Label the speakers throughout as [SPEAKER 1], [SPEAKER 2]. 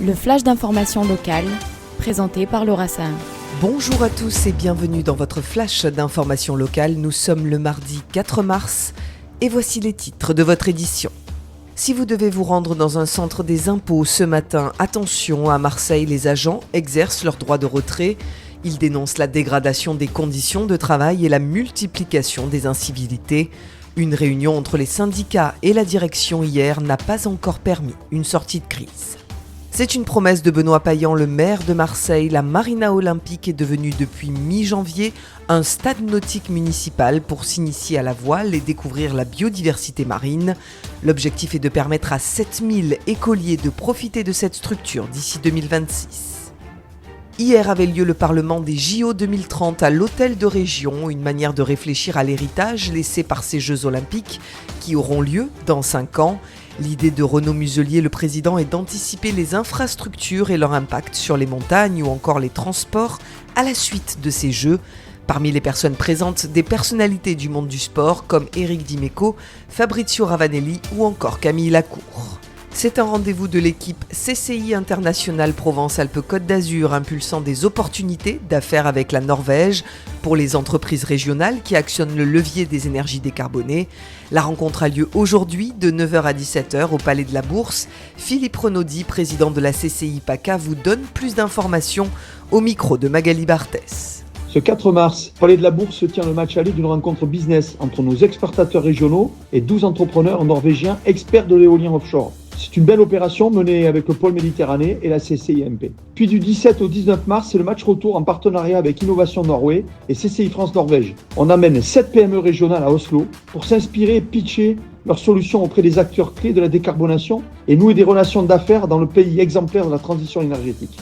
[SPEAKER 1] Le flash d'information locale, présenté par Laura Sahin.
[SPEAKER 2] Bonjour à tous et bienvenue dans votre flash d'information locale. Nous sommes le mardi 4 mars et voici les titres de votre édition. Si vous devez vous rendre dans un centre des impôts ce matin, attention, à Marseille, les agents exercent leur droit de retrait. Ils dénoncent la dégradation des conditions de travail et la multiplication des incivilités. Une réunion entre les syndicats et la direction hier n'a pas encore permis une sortie de crise. C'est une promesse de Benoît Payan, le maire de Marseille. La Marina Olympique est devenue depuis mi-janvier un stade nautique municipal pour s'initier à la voile et découvrir la biodiversité marine. L'objectif est de permettre à 7000 écoliers de profiter de cette structure d'ici 2026. Hier avait lieu le Parlement des JO 2030 à l'Hôtel de Région, une manière de réfléchir à l'héritage laissé par ces Jeux Olympiques qui auront lieu dans 5 ans. L'idée de Renaud Muselier, le président, est d'anticiper les infrastructures et leur impact sur les montagnes ou encore les transports à la suite de ces Jeux. Parmi les personnes présentes, des personnalités du monde du sport comme Éric Dimeco, Fabrizio Ravanelli ou encore Camille Lacour. C'est un rendez-vous de l'équipe CCI International Provence-Alpes-Côte d'Azur, impulsant des opportunités d'affaires avec la Norvège pour les entreprises régionales qui actionnent le levier des énergies décarbonées. La rencontre a lieu aujourd'hui de 9h à 17h au Palais de la Bourse. Philippe Renaudy, président de la CCI PACA, vous donne plus d'informations au micro de Magali Barthès.
[SPEAKER 3] Ce 4 mars, au Palais de la Bourse se tient le match aller d'une rencontre business entre nos exportateurs régionaux et 12 entrepreneurs norvégiens experts de l'éolien offshore. C'est une belle opération menée avec le pôle Méditerranée et la CCIMP. Puis du 17 au 19 mars, c'est le match retour en partenariat avec Innovation Norway et CCI France Norvège. On amène 7 PME régionales à Oslo pour s'inspirer et pitcher leurs solutions auprès des acteurs clés de la décarbonation et nouer des relations d'affaires dans le pays exemplaire de la transition énergétique.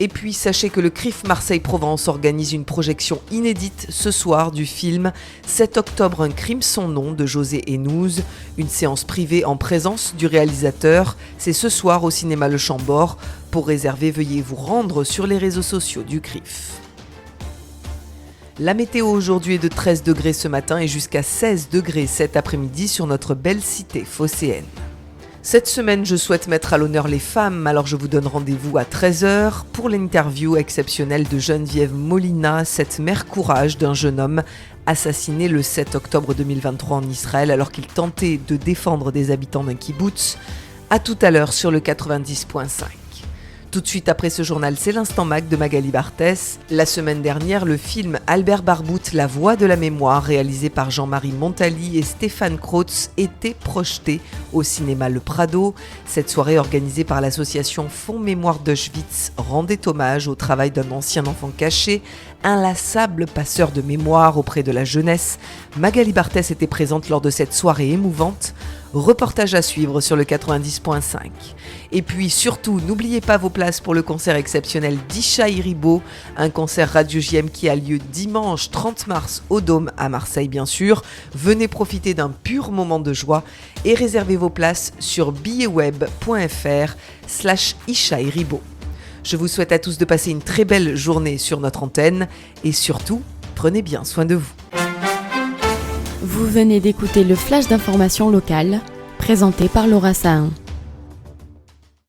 [SPEAKER 2] Et puis, sachez que le CRIF Marseille-Provence organise une projection inédite ce soir du film 7 octobre, un crime sans nom de José Hénouz. Une séance privée en présence du réalisateur. C'est ce soir au cinéma Le Chambord. Pour réserver, veuillez vous rendre sur les réseaux sociaux du CRIF. La météo aujourd'hui est de 13 degrés ce matin et jusqu'à 16 degrés cet après-midi sur notre belle cité phocéenne. Cette semaine, je souhaite mettre à l'honneur les femmes, alors je vous donne rendez-vous à 13h pour l'interview exceptionnelle de Geneviève Molina, cette mère courage d'un jeune homme assassiné le 7 octobre 2023 en Israël alors qu'il tentait de défendre des habitants d'un kibboutz. À tout à l'heure sur le 90.5. Tout de suite après ce journal, c'est l'Instant Mag de Magali Barthès. La semaine dernière, le film Albert Barbout, La Voix de la mémoire, réalisé par Jean-Marie Montali et Stéphane Krautz, était projeté au cinéma Le Prado. Cette soirée organisée par l'association Fonds Mémoire d'Auschwitz rendait hommage au travail d'un ancien enfant caché, inlassable passeur de mémoire auprès de la jeunesse. Magali Barthès était présente lors de cette soirée émouvante. Reportage à suivre sur le 90.5. Et puis surtout, n'oubliez pas vos places pour le concert exceptionnel d'Ishaï Ribot, un concert Radio JM qui a lieu dimanche 30 mars au Dôme à Marseille bien sûr. Venez profiter d'un pur moment de joie et réservez vos places sur billetweb.fr/Ishaï Ribot. Je vous souhaite à tous de passer une très belle journée sur notre antenne et surtout, prenez bien soin de vous.
[SPEAKER 1] Vous venez d'écouter le flash d'information locale, présenté par Laura Sahin.